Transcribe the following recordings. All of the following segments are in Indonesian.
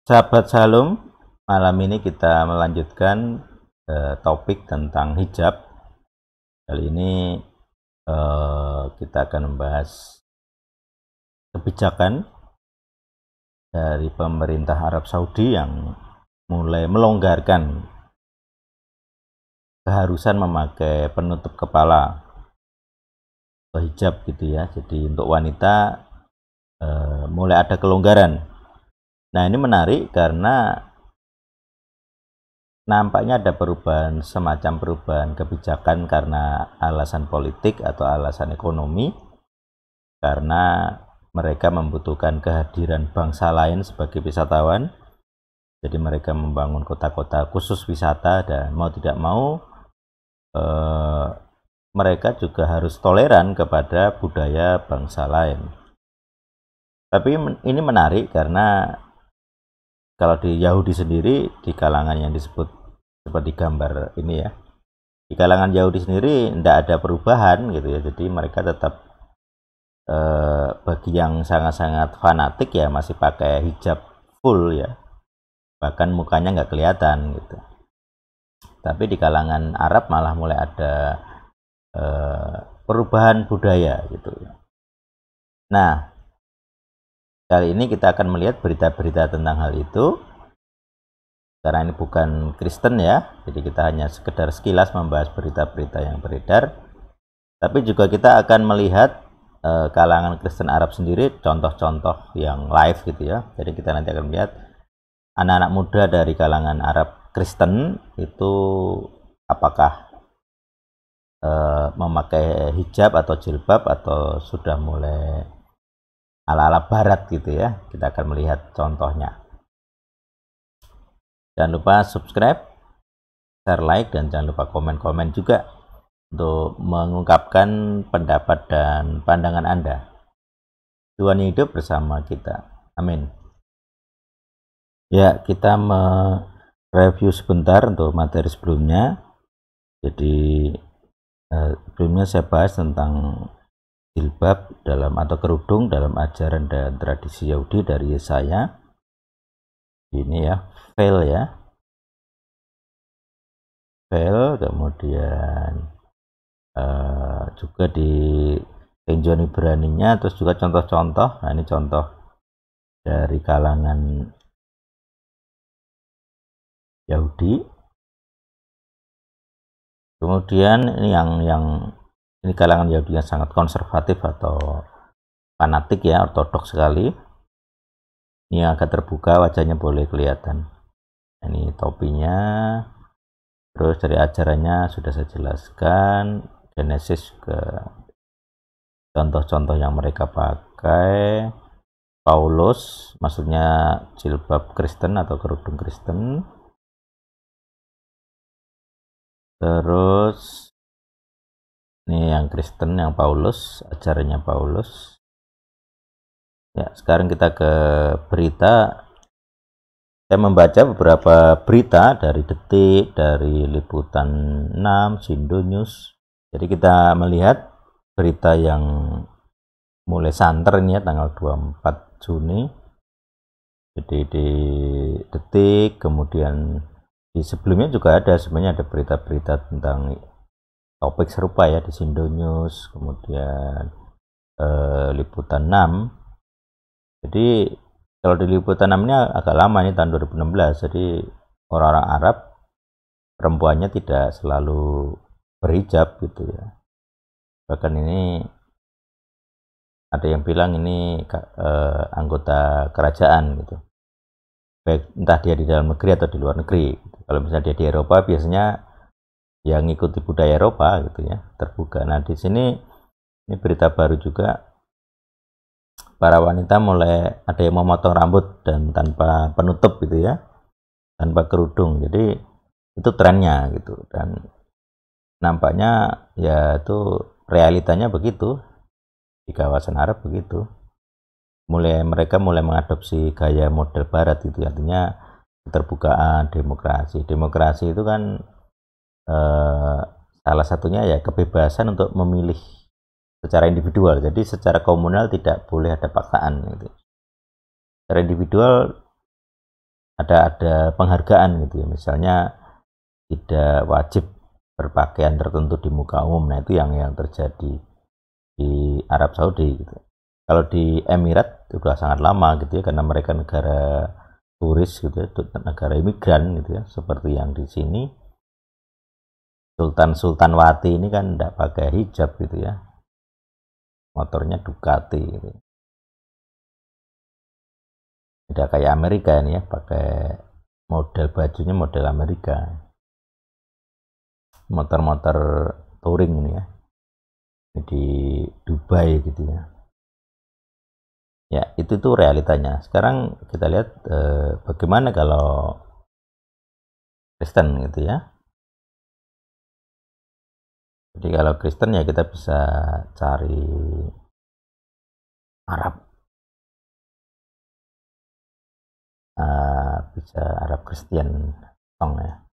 Sahabat Shalom, malam ini kita melanjutkan topik tentang hijab. Kali ini kita akan membahas kebijakan dari pemerintah Arab Saudi yang mulai melonggarkan keharusan memakai penutup kepala atau hijab gitu ya. Jadi untuk wanita mulai ada kelonggaran. Nah, ini menarik karena nampaknya ada semacam perubahan kebijakan karena alasan politik atau alasan ekonomi, karena mereka membutuhkan kehadiran bangsa lain sebagai wisatawan. Jadi mereka membangun kota-kota khusus wisata, dan mau tidak mau mereka juga harus toleran kepada budaya bangsa lain. Tapi ini menarik karena kalau di Yahudi sendiri, di kalangan yang disebut seperti gambar ini ya, di kalangan Yahudi sendiri tidak ada perubahan gitu ya. Jadi mereka tetap bagi yang sangat-sangat fanatik ya masih pakai hijab full ya, bahkan mukanya nggak kelihatan gitu. Tapi di kalangan Arab malah mulai ada perubahan budaya gitu. Nah, kali ini kita akan melihat berita-berita tentang hal itu, karena ini bukan Kristen ya, jadi kita hanya sekedar sekilas membahas berita-berita yang beredar. Tapi juga kita akan melihat kalangan Kristen Arab sendiri, contoh-contoh yang live gitu ya. Jadi kita nanti akan melihat anak-anak muda dari kalangan Arab Kristen itu apakah memakai hijab atau jilbab atau sudah mulai ala-ala barat gitu ya. Kita akan melihat contohnya. Jangan lupa subscribe, share, like, dan jangan lupa komen-komen juga untuk mengungkapkan pendapat dan pandangan Anda. Tuhan hidup bersama kita. Amin. Ya, kita mereview sebentar untuk materi sebelumnya. Jadi sebelumnya saya bahas tentang jilbab dalam atau kerudung dalam ajaran dan tradisi Yahudi dari Yesaya. Ini ya, veil ya. Veil, kemudian juga di tinjauan Ibraninya, terus juga contoh-contoh. Nah, ini contoh dari kalangan Yahudi. Kemudian ini yang ini kalangan Yahudi yang sangat konservatif atau fanatik ya, ortodoks sekali. Ini agak terbuka, wajahnya boleh kelihatan. Ini topinya. Terus dari ajarannya sudah saya jelaskan, Genesis juga contoh-contoh yang mereka pakai. Paulus, maksudnya jilbab Kristen atau kerudung Kristen. Terus ini yang Kristen, yang Paulus, ajarannya Paulus. Ya, sekarang kita ke berita. Saya membaca beberapa berita dari Detik, dari Liputan 6, Sindo News. Jadi kita melihat berita yang mulai santer ini ya, tanggal 24 Juni. Jadi di Detik, kemudian di sebelumnya juga ada, sebenarnya ada berita-berita tentang topik serupa ya di Sindo News, kemudian Liputan 6. Jadi kalau di Liputan 6 ini agak lama, ini tahun 2016. Jadi orang-orang Arab perempuannya tidak selalu berhijab gitu ya. Bahkan ini ada yang bilang ini anggota kerajaan gitu, baik entah dia di dalam negeri atau di luar negeri gitu. Kalau misalnya dia di Eropa, biasanya yang ngikuti budaya Eropa gitu ya, terbuka. Nah, di sini ini berita baru juga, para wanita mulai ada yang memotong rambut dan tanpa penutup gitu ya, tanpa kerudung. Jadi itu trennya gitu, dan nampaknya ya itu realitanya begitu di kawasan Arab begitu. Mereka mulai mengadopsi gaya model barat gitu, artinya keterbukaan, demokrasi itu kan salah satunya ya kebebasan untuk memilih secara individual. Jadi secara komunal tidak boleh ada paksaan gitu. Secara individual ada penghargaan gitu ya, misalnya tidak wajib berpakaian tertentu di muka umum. Nah itu yang terjadi di Arab Saudi gitu. Kalau di Emirat sudah sangat lama gitu ya, karena mereka negara turis gitu ya, negara imigran gitu ya, seperti yang di sini Sultanwati ini kan tidak pakai hijab gitu ya, motornya Ducati gitu. Tidak kayak Amerika ini ya, pakai model bajunya model Amerika, motor-motor touring ini ya, di Dubai gitu ya. Ya itu tuh realitanya. Sekarang kita lihat bagaimana kalau Kristen gitu ya. Jadi kalau Kristen ya kita bisa cari Arab, bisa Arab Kristen song ya.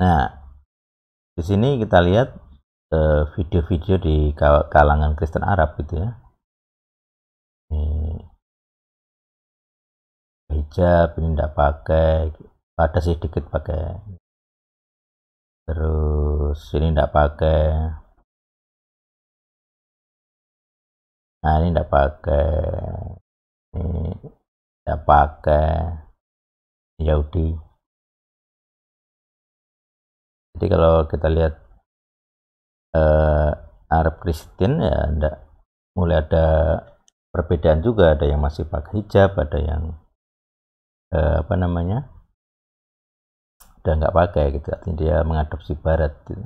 Nah di sini kita lihat video-video di kalangan Kristen Arab gitu ya. Ini hijab ini tidak pakai, ada sedikit pakai, terus ini tidak pakai, nah ini tidak pakai, ini tidak pakai, Yahudi. Jadi kalau kita lihat Arab Kristen ya enggak, mulai ada perbedaan juga, ada yang masih pakai hijab, ada yang udah nggak pakai gitu, artinya dia mengadopsi barat gitu.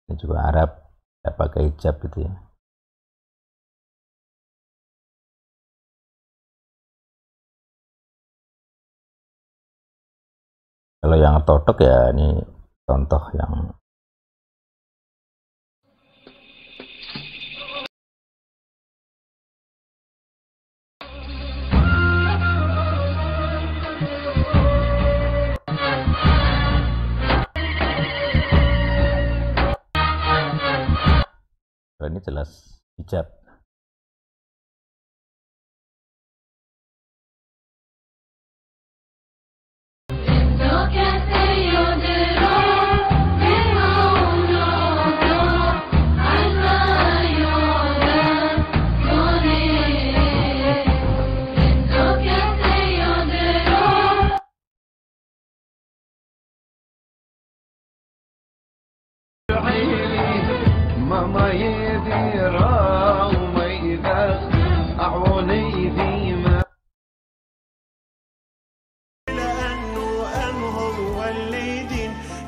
Ini juga Arab nggak pakai hijab gitu ya. Kalau yang ortodok ya ini contoh yang ini jelas hijab.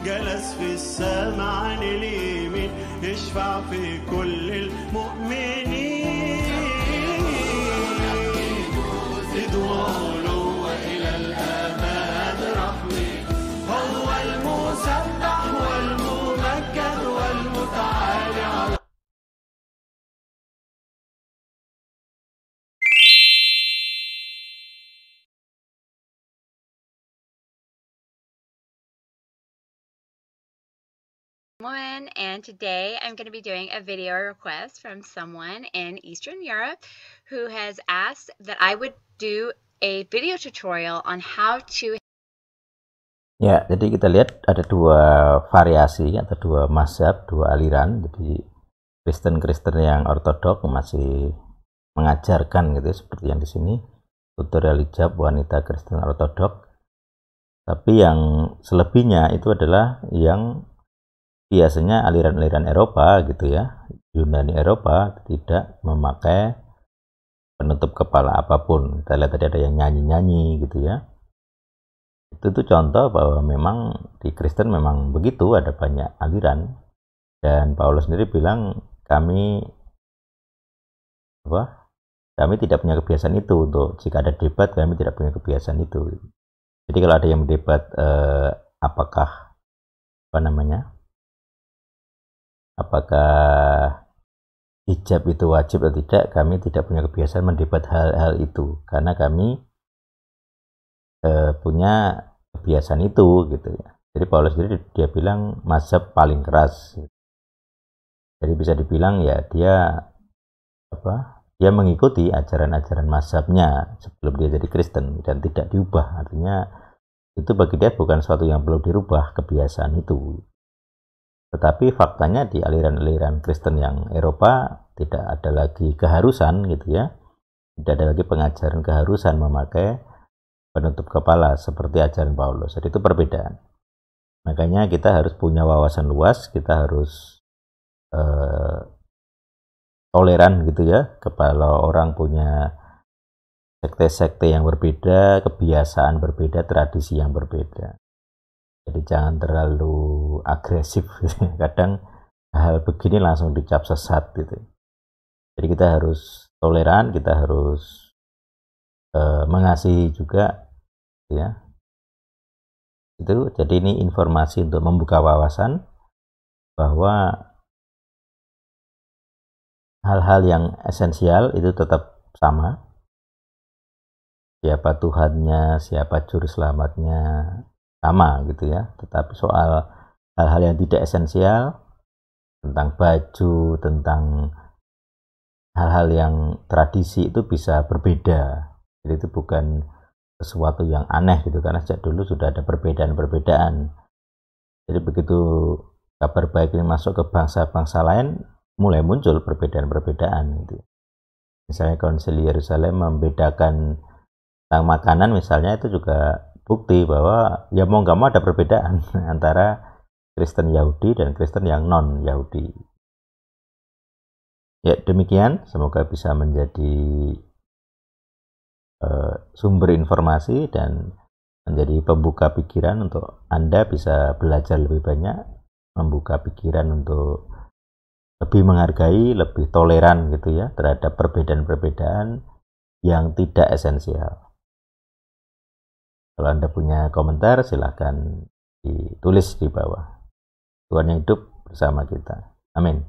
جلس في السماء عن اليمين يشفع في كل المؤمنين ادخلوا وإلى الأمان رحمي هو المسبح والممجد والمتعالي على And today I'm going to be doing a video request from someone in Eastern Europe who has asked that I would do a video tutorial on how to. Ya, jadi kita lihat ada dua variasi atau dua mazhab, dua aliran. Jadi Kristen yang ortodok masih mengajarkan gitu seperti yang di sini, tutorial hijab wanita Kristen ortodok. Tapi yang selebihnya itu adalah yang biasanya aliran-aliran Eropa gitu ya, Yunani Eropa, tidak memakai penutup kepala apapun. Kita lihat tadi ada yang nyanyi-nyanyi gitu ya. Itu tuh contoh bahwa memang di Kristen memang begitu, ada banyak aliran. Dan Paulus sendiri bilang kami tidak punya kebiasaan itu. Untuk jika ada debat kami tidak punya kebiasaan itu. Jadi kalau ada yang mendebat apakah hijab itu wajib atau tidak, kami tidak punya kebiasaan mendebat hal-hal itu, karena kami punya kebiasaan itu gitu ya. Jadi Paulus sendiri dia bilang mazhab paling keras. Jadi bisa dibilang ya dia dia mengikuti ajaran-ajaran mazhabnya sebelum dia jadi Kristen dan tidak diubah. Artinya itu bagi dia bukan sesuatu yang perlu dirubah, kebiasaan itu. Tetapi faktanya di aliran-aliran Kristen yang Eropa tidak ada lagi keharusan gitu ya. Tidak ada lagi pengajaran keharusan memakai penutup kepala seperti ajaran Paulus. Jadi itu perbedaan. Makanya kita harus punya wawasan luas, kita harus toleran gitu ya. Kalau orang punya sekte-sekte yang berbeda, kebiasaan berbeda, tradisi yang berbeda. Jadi jangan terlalu agresif. Kadang hal begini langsung dicap sesat gitu. Jadi kita harus toleran, kita harus mengasihi juga ya. Itu jadi ini informasi untuk membuka wawasan bahwa hal-hal yang esensial itu tetap sama. Siapa Tuhannya, siapa juru selamatnya sama gitu ya. Tetapi soal hal-hal yang tidak esensial tentang baju, tentang hal-hal yang tradisi itu bisa berbeda. Jadi itu bukan sesuatu yang aneh gitu, karena sejak dulu sudah ada perbedaan-perbedaan. Jadi begitu kabar baik ini masuk ke bangsa-bangsa lain, mulai muncul perbedaan-perbedaan gitu. Misalnya Konsili Yerusalem membedakan tentang makanan misalnya, itu juga bukti bahwa ya mau nggak mau ada perbedaan antara Kristen Yahudi dan Kristen yang non Yahudi. Ya demikian, semoga bisa menjadi sumber informasi dan menjadi pembuka pikiran untuk Anda bisa belajar lebih banyak, membuka pikiran untuk lebih menghargai, lebih toleran gitu ya terhadap perbedaan-perbedaan yang tidak esensial. Kalau Anda punya komentar silahkan ditulis di bawah. Tuhan yang hidup bersama kita. Amin.